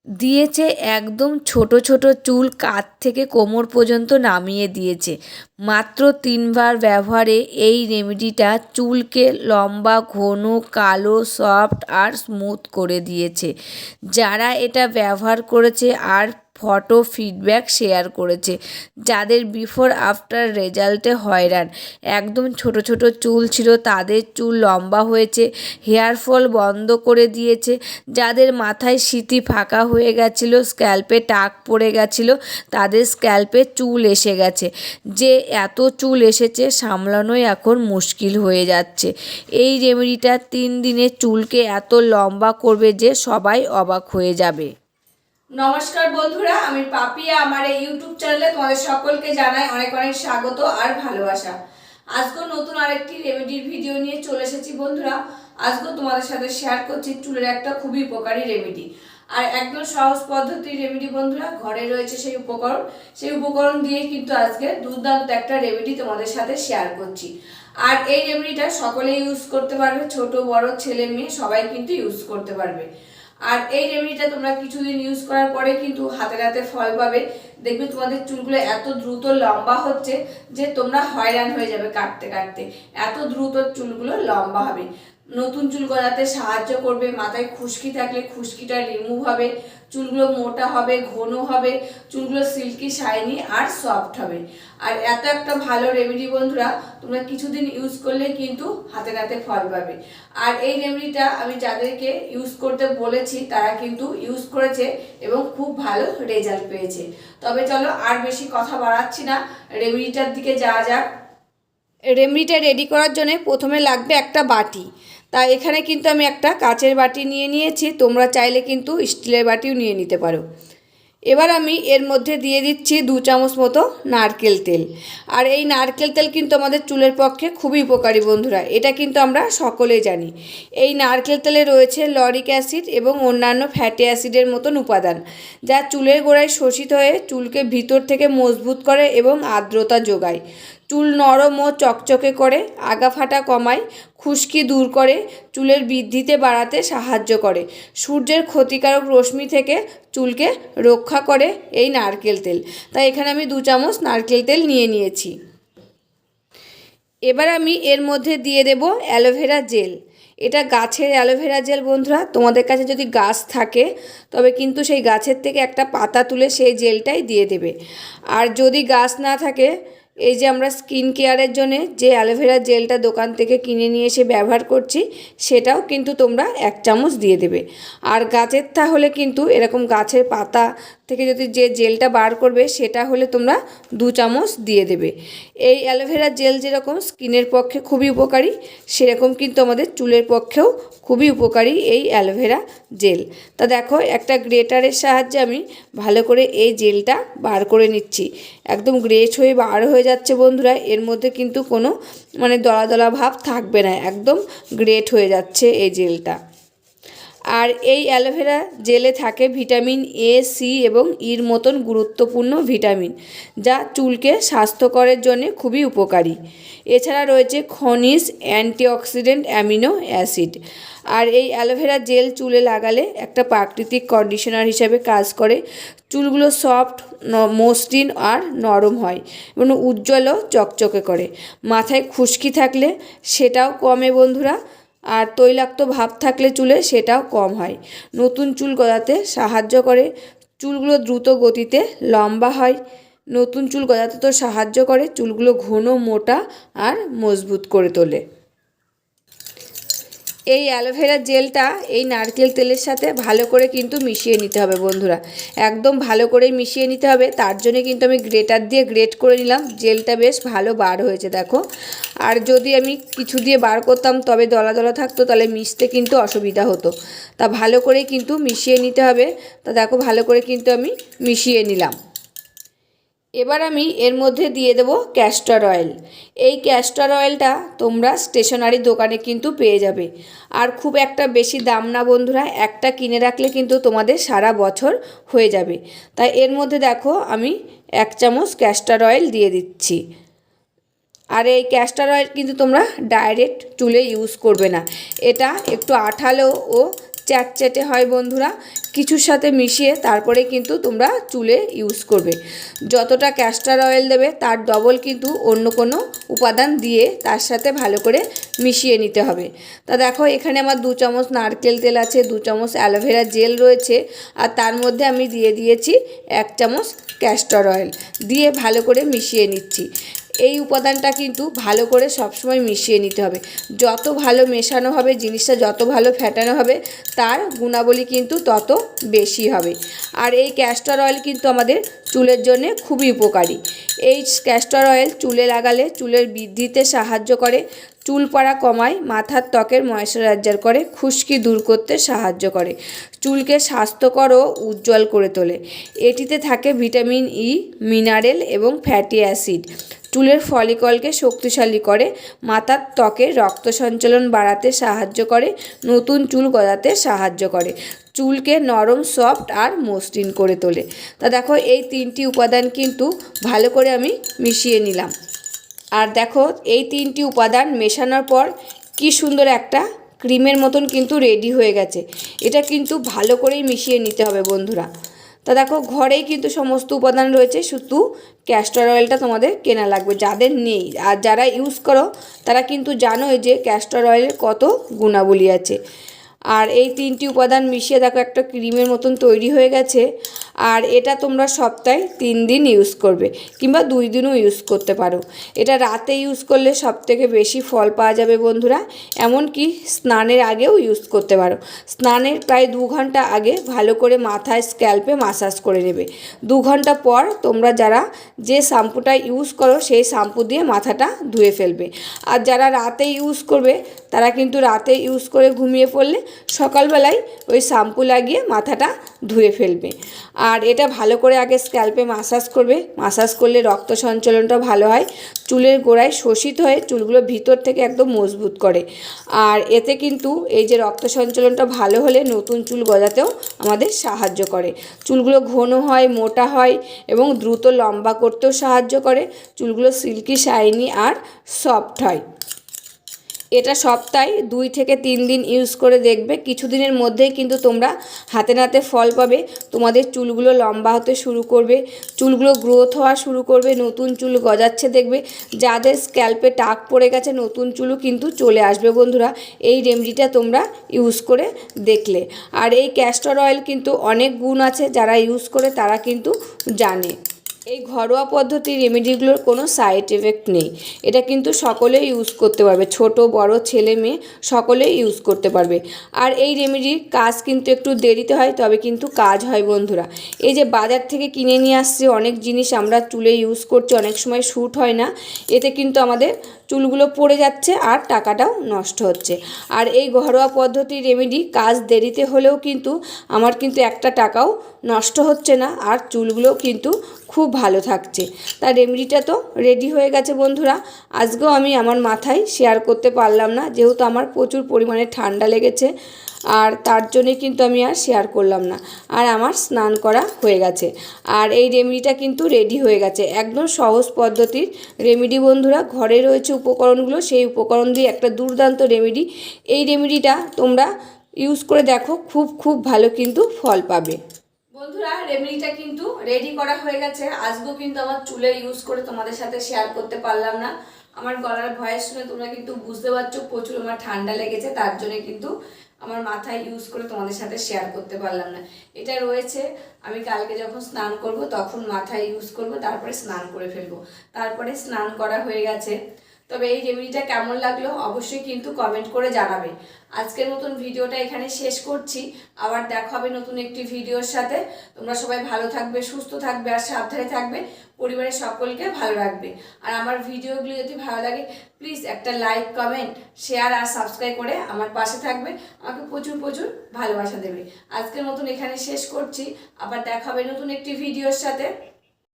দিয়েছে একদম ছোট ছোট চুল কাঁধ থেকে কোমর পর্যন্ত নামিয়ে দিয়েছে। মাত্র 3বার ব্যবহারে এই রেমেডিটা চুলকে লম্বা, ঘন, কালো, সফট আর স্মুথ করে দিয়েছে। যারা এটা ব্যবহার করেছে আর ফটো ফিডব্যাক শেয়ার করেছে, যাদের বিফোর আফটার রেজাল্টে হয়রান, একদম ছোট ছোট চুল ছিল তাদের চুল লম্বা হয়েছে, হেয়ার ফল বন্ধ করে দিয়েছে, যাদের মাথায় সিঁথি ফাঁকা হয়ে গেছিলো, স্ক্যাল্পে টাক পড়ে গেছিলো, তাদের স্ক্যাল্পে চুল এসে গেছে। যে এত চুল এসেছে সামলানোই এখন মুশকিল হয়ে যাচ্ছে। এই রেমেডিটা 3 দিনে চুলকে এত লম্বা করবে যে সবাই অবাক হয়ে যাবে। নমস্কার বন্ধুরা, আমি পাপিয়া। আমার এই ইউটিউব চ্যানেলে তোমাদের সকলকে জানাই অনেক অনেক স্বাগত আর ভালোবাসা। আজকে নতুন আরেকটি রেমেডির ভিডিও নিয়ে চলে এসেছি বন্ধুরা। আজকে তোমাদের সাথে শেয়ার করছি চুলের একটা খুবই উপকারী রেমেডি, আর একদম সহজ পদ্ধতির রেমেডি বন্ধুরা। ঘরে রয়েছে সেই উপকরণ দিয়ে কিন্তু আজকে দুর্দান্ত একটা রেমেডি তোমাদের সাথে শেয়ার করছি। আর এই রেমেডিটা সকলেই ইউজ করতে পারবে, ছোট বড় ছেলে মেয়ে সবাই কিন্তু ইউজ করতে পারবে। আর এই রেমেডিটা তোমরা কিছুদিন ইউজ করার পরে কিন্তু হাতে হাতে ফল পাবে। দেখবে তোমাদের চুলগুলো এত দ্রুত লম্বা হচ্ছে যে তোমরা হয়রান হয়ে যাবে কাটতে কাটতে, এত দ্রুত চুলগুলো লম্বা হবে। নতুন চুল গজাতে সাহায্য করবে, মাথায় খুশকি থাকলে খুশকিটা রিমুভ হবে, চুলগুলো মোটা হবে, ঘন হবে, চুলগুলো সিল্কি শাইনি আর সফট হবে। আর এত একটা ভালো রেমেডি বন্ধুরা, তোমরা কিছুদিন ইউজ করলে কিন্তু হাতে হাতে ফল পাবে। আর এই রেমেডিটা আমি যাদেরকে ইউজ করতে বলেছি তারা কিন্তু ইউজ করেছে এবং খুব ভালো রেজাল্ট পেয়েছে। তবে চলো আর বেশি কথা বাড়াচ্ছি না, রেমেডিটার দিকে যাওয়া যাক। রেমেডিটা রেডি করার জন্য প্রথমে লাগবে একটা বাটি। তা এখানে কিন্তু আমি একটা কাচের বাটি নিয়ে নিয়েছি, তোমরা চাইলে কিন্তু স্টিলের বাটিও নিয়ে নিতে পারো। এবার আমি এর মধ্যে দিয়ে দিচ্ছি 2 চামচ মতো নারকেল তেল। আর এই নারকেল তেল কিন্তু আমাদের চুলের পক্ষে খুবই উপকারী বন্ধুরা, এটা কিন্তু আমরা সকলেই জানি। এই নারকেল তেলে রয়েছে লরিক অ্যাসিড এবং অন্যান্য ফ্যাটি অ্যাসিডের মতন উপাদান, যা চুলের গোড়ায় শোষিত হয়ে চুলকে ভিতর থেকে মজবুত করে এবং আর্দ্রতা যোগায়। চুল নরম ও চকচকে করে, আগা ফাটা কমায়, খুশকি দূর করে, চুলের বৃদ্ধিতে বাড়াতে সাহায্য করে, সূর্যের ক্ষতিকারক রশ্মি থেকে চুলকে রক্ষা করে এই নারকেল তেল। তাই এখানে আমি 2 চামচ নারকেল তেল নিয়ে নিয়েছি। এবার আমি এর মধ্যে দিয়ে দেব অ্যালোভেরা জেল। এটা গাছের অ্যালোভেরা জেল বন্ধুরা, তোমাদের কাছে যদি গাছ থাকে তবে কিন্তু সেই গাছের থেকে একটা পাতা তুলে সেই জেলটাই দিয়ে দেবে। আর যদি গাছ না থাকে, এই যে আমরা স্কিন কেয়ারের জন্য যে অ্যালোভেরা জেলটা দোকান থেকে কিনে নিয়ে এসে ব্যবহার করছি সেটাও কিন্তু তোমরা 1 চামচ দিয়ে দেবে। আর গাছের হলে কিন্তু এরকম গাছের পাতা থেকে যদি যে জেলটা বার করবে সেটা হলে তোমরা 2 চামচ দিয়ে দেবে। এই অ্যালোভেরা জেল যেরকম স্কিনের পক্ষে খুবই উপকারী, সেরকম কিন্তু আমাদের চুলের পক্ষেও খুবই উপকারী এই অ্যালোভেরা জেল। তা দেখো, একটা গ্রেটারের সাহায্যে আমি ভালো করে এই জেলটা বার করে নিচ্ছি। একদম গ্রেট হয়ে বার হয়ে যাচ্ছে বন্ধুরা, এর মধ্যে কিন্তু কোনো দলা দলা ভাব থাকবে না, একদম গ্রেট হয়ে যাচ্ছে এই জেলটা। আর এই অ্যালোভেরা জেলে থাকে ভিটামিন এ, সি এবং ইর মতন গুরুত্বপূর্ণ ভিটামিন, যা চুলকে স্বাস্থ্যকরের জন্য খুবই উপকারী। এছাড়া রয়েছে খনিজ, অ্যান্টিঅক্সিডেন্ট, অ্যামিনো অ্যাসিড। আর এই অ্যালোভেরা জেল চুলে লাগালে একটা প্রাকৃতিক কন্ডিশনার হিসাবে কাজ করে, চুলগুলো সফট, মসৃণ আর নরম হয় এবং উজ্জ্বল ও চকচকে করে। মাথায় খুশকি থাকলে সেটাও কমে বন্ধুরা, আর তৈলাক্ত ভাব থাকলে চুলে সেটাও কম হয়। নতুন চুল গজাতে সাহায্য করে, চুলগুলো দ্রুত গতিতে লম্বা হয়। নতুন চুল গজাতে তো সাহায্য করে, চুলগুলো ঘন, মোটা আর মজবুত করে তোলে। এই অ্যালোভেরা জেলটা এই নারকেল তেলের সাথে ভালো করে কিন্তু মিশিয়ে নিতে হবে বন্ধুরা, একদম ভালো করে মিশিয়ে নিতে হবে। তার জন্য কিন্তু আমি গ্রেটার দিয়ে গ্রেট করে নিলাম, জেলটা বেশ ভালো বার হয়েছে দেখো। আর যদি আমি কিছু দিয়ে বার করতাম তবে দলা দলা থাকতো, তাহলে মিশতে কিন্তু অসুবিধা হতো। তা ভালো করে কিন্তু মিশিয়ে নিতে হবে। তা দেখো, ভালো করে কিন্তু আমি মিশিয়ে নিলাম। এবার আমি এর মধ্যে দিয়ে দেব ক্যাস্টর অয়েল। এই ক্যাস্টর অয়েলটা তোমরা স্টেশনারি দোকানে কিন্তু পেয়ে যাবে, আর খুব একটা বেশি দাম না বন্ধুরা, একটা কিনে রাখলে কিন্তু তোমাদের সারা বছর হয়ে যাবে। তাই এর মধ্যে দেখো আমি 1 চামচ ক্যাস্টর অয়েল দিয়ে দিচ্ছি। আর এই ক্যাস্টর অয়েল কিন্তু তোমরা ডাইরেক্ট চুলে ইউজ করবে না, এটা একটু আঠালো ও চ্যাটচ্যাটে হয় বন্ধুরা। কিছুর সাথে মিশিয়ে তারপরে কিন্তু তোমরা চুলে ইউজ করবে। যতটা ক্যাস্টর অয়েল দেবে তার ডবল কিন্তু অন্য কোনো উপাদান দিয়ে তার সাথে ভালো করে মিশিয়ে নিতে হবে। তা দেখো এখানে আমার 2 চামচ নারকেল তেল আছে, 2 চামচ অ্যালোভেরা জেল রয়েছে, আর তার মধ্যে আমি দিয়ে দিয়েছি 1 চামচ ক্যাস্টর অয়েল দিয়ে ভালো করে মিশিয়ে নিচ্ছি। এই উপাদানটা কিন্তু ভালো করে সবসময় মিশিয়ে নিতে হবে। যত ভালো মেশানো হবে, জিনিসটা যত ভালো ফেটানো হবে, তার গুণাবলী কিন্তু তত বেশি হবে। আর এই ক্যাস্টর অয়েল কিন্তু আমাদের চুলের জন্য খুবই উপকারী। এই ক্যাস্টর অয়েল চুলে লাগালে চুলের বৃদ্ধিতে সাহায্য করে, চুল পড়া কমায়, মাথার ত্বকের ময়েশ্চারাইজার করে, খুশকি দূর করতে সাহায্য করে, চুলকে স্বাস্থ্যকর ও উজ্জ্বল করে তোলে। এটিতে থাকে ভিটামিন ই, মিনারেল এবং ফ্যাটি অ্যাসিড। চুলের ফলিকলকে শক্তিশালী করে, মাথার ত্বকে রক্ত সঞ্চালন বাড়াতে সাহায্য করে, নতুন চুল গজাতে সাহায্য করে, চুলকে নরম, সফট আর মসৃণ করে তোলে। তা দেখো এই 3টি উপাদান কিন্তু ভালো করে আমি মিশিয়ে নিলাম। আর দেখো এই 3টি উপাদান মেশানোর পর কি সুন্দর একটা ক্রিমের মতন কিন্তু রেডি হয়ে গেছে। এটা কিন্তু ভালো করেই মিশিয়ে নিতে হবে বন্ধুরা। তা দেখো ঘরেই কিন্তু সমস্ত উপাদান রয়েছে, শুধু ক্যাস্টর অয়েলটা তোমাদের কেনা লাগবে যাদের নেই। আর যারা ইউজ করো তারা কিন্তু জানোই যে ক্যাস্টর অয়েলের কত গুণাবলী আছে। আর এই 3টি উপাদান মিশিয়ে দেখো একটা ক্রিমের মতন তৈরি হয়ে গেছে। আর এটা তোমরা সপ্তাহে 3 দিন ইউজ করবে, কিংবা 2 দিনও ইউজ করতে পারো। এটা রাতে ইউজ করলে সবথেকে বেশি ফল পাওয়া যাবে বন্ধুরা। এমনকি স্নানের আগেও ইউজ করতে পারো। স্নানের প্রায় 2 ঘন্টা আগে ভালো করে মাথায় স্ক্যাল্পে মাসাজ করে নেবে। 2 ঘন্টা পর তোমরা যারা যে শ্যাম্পুটা ইউজ করো সেই শ্যাম্পু দিয়ে মাথাটা ধুয়ে ফেলবে। আর যারা রাতে ইউজ করবে তারা কিন্তু রাতে ইউজ করে ঘুমিয়ে পড়লে সকালবেলায় ওই শ্যাম্পু লাগিয়ে মাথাটা ধুয়ে ফেলবে। আর এটা ভালো করে আগে স্ক্যাল্পে মাসাজ করবে। মাসাজ করলে রক্ত সঞ্চালনটা ভালো হয়, চুলের গোড়ায় শোষিত হয়ে চুলগুলো ভিতর থেকে একদম মজবুত করে। আর এতে কিন্তু এই যে রক্ত সঞ্চালনটা ভালো হলে নতুন চুল গজাতেও আমাদের সাহায্য করে। চুলগুলো ঘন হয়, মোটা হয় এবং দ্রুত লম্বা করতেও সাহায্য করে। চুলগুলো সিল্কি, শাইনি আর সফট হয়। এটা সপ্তাহে 2 থেকে 3 দিন ইউজ করে দেখবে, কিছুদিনের মধ্যেই কিন্তু তোমরা হাতে নাতে ফল পাবে। তোমাদের চুলগুলো লম্বা হতে শুরু করবে, চুলগুলো গ্রোথ হওয়া শুরু করবে, নতুন চুল গজাচ্ছে দেখবে। যাদের স্ক্যাল্পে টাক পড়ে গেছে নতুন চুলও কিন্তু চলে আসবে বন্ধুরা, এই রেমেডিটা তোমরা ইউজ করে দেখলে। আর এই ক্যাস্টর অয়েল কিন্তু অনেক গুণ আছে, যারা ইউজ করে তারা কিন্তু জানে। এই ঘরোয়া পদ্ধতির রেমেডিগুলোর কোনো সাইড এফেক্ট নেই। এটা কিন্তু সকলেই ইউজ করতে পারবে, ছোট বড় ছেলে মেয়ে সকলেই ইউজ করতে পারবে। আর এই রেমেডির কাজ কিন্তু একটু দেরিতে হয়, তবে কিন্তু কাজ হয় বন্ধুরা। এই যে বাজার থেকে কিনে নিয়ে আসছে অনেক জিনিস আমরা চুলে ইউজ করছি, অনেক সময় শ্যুট হয় না, এতে কিন্তু আমাদের চুলগুলো পড়ে যাচ্ছে আর টাকাটাও নষ্ট হচ্ছে। আর এই ঘরোয়া পদ্ধতির রেমেডি কাজ দেরিতে হলেও কিন্তু আমার কিন্তু একটা টাকাও নষ্ট হচ্ছে না, আর চুলগুলোও কিন্তু খুব ভালো থাকছে। তার রেমেডিটা তো রেডি হয়ে গেছে বন্ধুরা। আজকেও আমি আমার মাথায় শেয়ার করতে পারলাম না, যেহেতু আমার প্রচুর পরিমাণে ঠান্ডা লেগেছে, আর তার জন্যে কিন্তু আমি আর শেয়ার করলাম না। আর আমার স্নান করা হয়ে গেছে, আর এই রেমেডিটা কিন্তু রেডি হয়ে গেছে। একদম সহজ পদ্ধতির রেমেডি বন্ধুরা, ঘরে রয়েছে উপকরণগুলো, সেই উপকরণ দিয়ে একটা দুর্দান্ত রেমেডি। এই রেমেডিটা তোমরা ইউজ করে দেখো, খুব ভালো কিন্তু ফল পাবে বন্ধুরা। রেমেডিটা কিন্তু রেডি করা হয়ে গেছে। আজকেও কিন্তু আমার চুলে ইউজ করে তোমাদের সাথে শেয়ার করতে পারলাম না। আমার গলার ভয়েস শুনে তোমরা কিন্তু বুঝতে পারছো প্রচুর আমার ঠান্ডা লেগেছে, তার জন্য কিন্তু আমার মাথায় ইউজ করে তোমাদের সাথে শেয়ার করতে পারলাম না। এটা রয়েছে, আমি কালকে যখন স্নান করব তখন মাথায় ইউজ করব, তারপরে স্নান করে ফেলবো। তারপরে স্নান করা হয়ে গেছে। তবে এই রেমেডিটা কেমন লাগলো অবশ্যই কিন্তু কমেন্ট করে জানাবে। আজকের মতন ভিডিওটা এখানে শেষ করছি, আবার দেখা হবে নতুন একটি ভিডিওর সাথে। তোমরা সবাই ভালো থাকবে, সুস্থ থাকবে আর সাবধানে থাকবে, পরিবারের সকলকে ভালো রাখবে। আর আমার ভিডিওগুলি যদি ভালো লাগে প্লিজ একটা লাইক, কমেন্ট, শেয়ার আর সাবস্ক্রাইব করে আমার পাশে থাকবে, আমাকে প্রচুর ভালোবাসা দেবে। আজকের মতন এখানে শেষ করছি, আবার দেখা হবে নতুন একটি ভিডিওর সাথে।